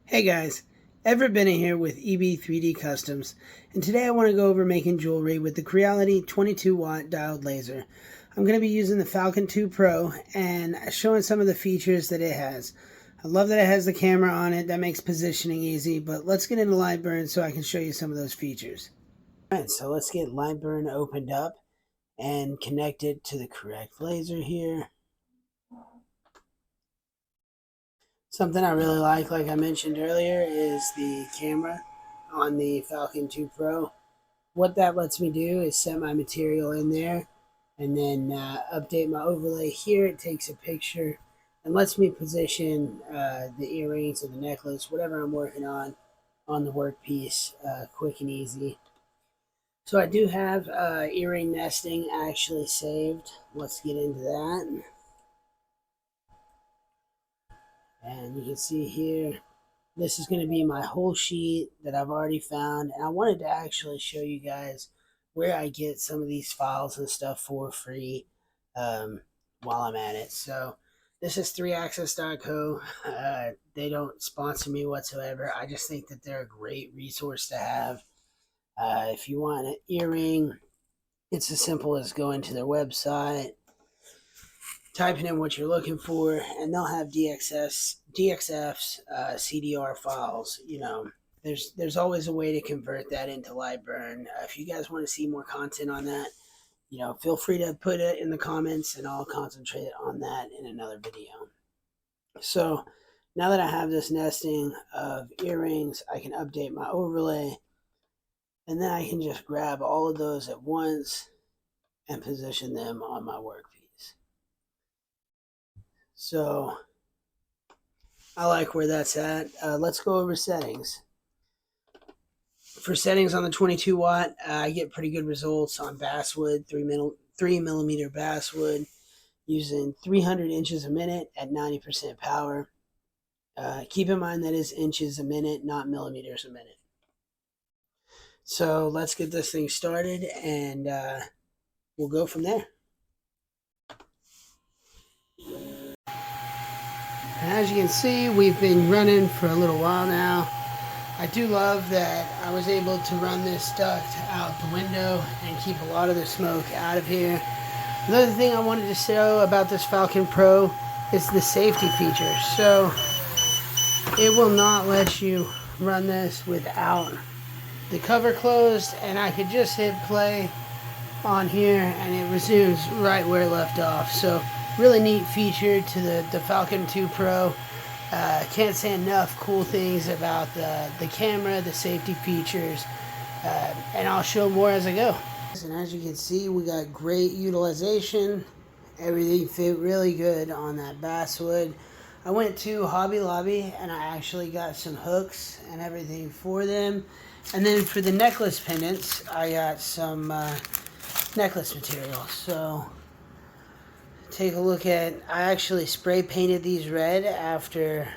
Hey guys, Everett Bennett here with EB3D Customs, and today I want to go over making jewelry with the Creality 22-watt diode laser. I'm going to be using the Falcon2 Pro and showing some of the features that it has. I love that it has the camera on it, that makes positioning easy, but let's get into Lightburn so I can show you some of those features. Alright, so let's get Lightburn opened up and connect it to the correct laser here. Something I really like I mentioned earlier, is the camera on the Falcon 2 Pro. What that lets me do is set my material in there and then update my overlay here. It takes a picture and lets me position the earrings or the necklace, whatever I'm working on the workpiece, quick and easy. So I do have earring nesting actually saved. Let's get into that. And you can see here, this is going to be my whole sheet that I've already found. And I wanted to actually show you guys where I get some of these files and stuff for free while I'm at it. So this is 3access.co. They don't sponsor me whatsoever. I just think that they're a great resource to have. If you want an earring, it's as simple as going to their website, typing in what you're looking for, and they'll have DXFs, CDR files. You know, there's always a way to convert that into Lightburn. If you guys want to see more content on that, you know, feel free to put it in the comments, and I'll concentrate on that in another video. So now that I have this nesting of earrings, I can update my overlay, and then I can just grab all of those at once and position them on my workpiece. So I like where that's at. Let's go over settings. For settings on the 22 watt, I get pretty good results on basswood, 3 millimeter basswood, using 300 inches a minute at 90% power. Keep in mind that is inches a minute, not millimeters a minute. So let's get this thing started, and we'll go from there. As you can see, we've been running for a little while now. I do love that I was able to run this duct out the window and keep a lot of the smoke out of here. Another thing I wanted to show about this Falcon Pro is the safety feature. So it will not let you run this without the cover closed, and I could just hit play on here and it resumes right where it left off. So really neat feature to the Falcon 2 Pro. Can't say enough cool things about the camera, the safety features, and I'll show more as I go. And as you can see, we got great utilization. Everything fit really good on that basswood. I went to Hobby Lobby and I actually got some hooks and everything for them. And then for the necklace pendants, I got some necklace material. So take a look at, I actually spray painted these red after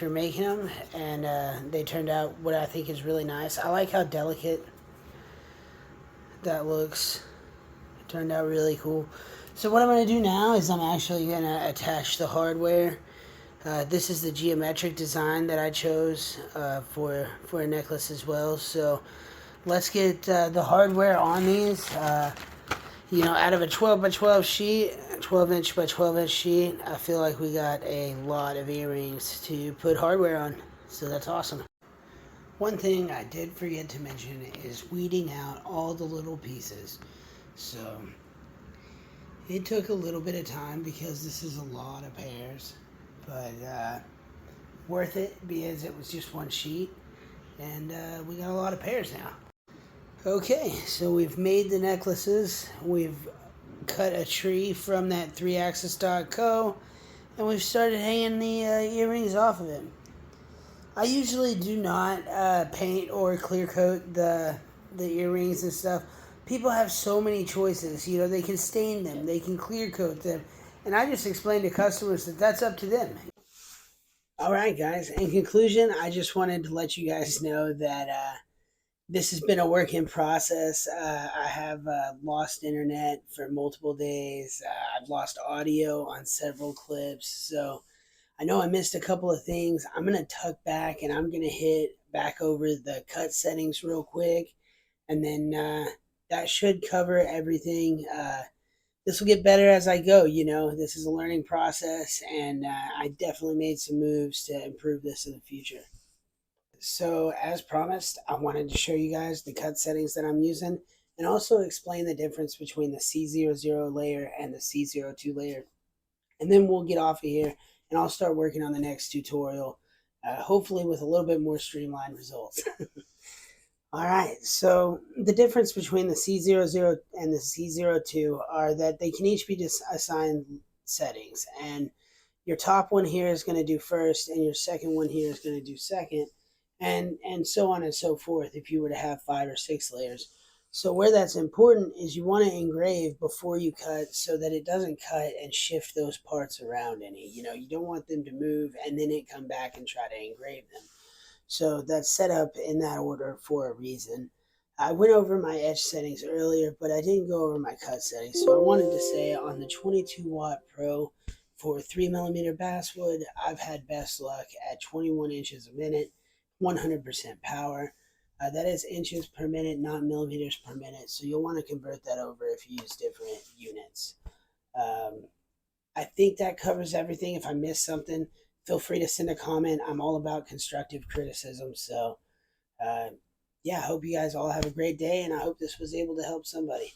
making them, and they turned out what I think is really nice. I like how delicate that looks. It turned out really cool. So what I'm going to do now is I'm actually going to attach the hardware. This is the geometric design that I chose for a necklace as well. So let's get the hardware on these. You know, out of a 12 by 12 sheet, 12 inch by 12 inch sheet, I feel like we got a lot of earrings to put hardware on. So that's awesome. One thing I did forget to mention is weeding out all the little pieces. So it took a little bit of time because this is a lot of pairs, but worth it because it was just one sheet, and we got a lot of pairs now. Okay, so we've made the necklaces, we've cut a tree from that 3access.co, and we've started hanging the earrings off of it. I usually do not paint or clear coat the earrings and stuff. People have so many choices. You know, they can stain them, they can clear coat them, and I just explain to customers that that's up to them. Alright guys, in conclusion, I just wanted to let you guys know that this has been a work in process. I have lost internet for multiple days. I've lost audio on several clips. So I know I missed a couple of things. I'm going to tuck back and I'm going to hit back over the cut settings real quick. And then that should cover everything. This will get better as I go. This is a learning process, and I definitely made some moves to improve this in the future. So, as promised, I wanted to show you guys the cut settings that I'm using and also explain the difference between the C00 layer and the C02 layer. And then we'll get off of here and I'll start working on the next tutorial, hopefully with a little bit more streamlined results. All right, so the difference between the C00 and the C02 are that they can each be assigned settings. And your top one here is going to do first, and your second one here is going to do second, and so on and so forth if you were to have 5 or 6 layers. So where that's important is you want to engrave before you cut so that it doesn't cut and shift those parts around any. You don't want them to move and then it come back and try to engrave them. So that's set up in that order for a reason. I went over my edge settings earlier, but I didn't go over my cut settings. So I wanted to say on the 22 watt Pro for 3mm basswood, I've had best luck at 21 inches a minute, 100% power. That is inches per minute, not millimeters per minute. So you'll want to convert that over if you use different units. I think that covers everything. If I missed something, feel free to send a comment. I'm all about constructive criticism. So, yeah, I hope you guys all have a great day, and I hope this was able to help somebody.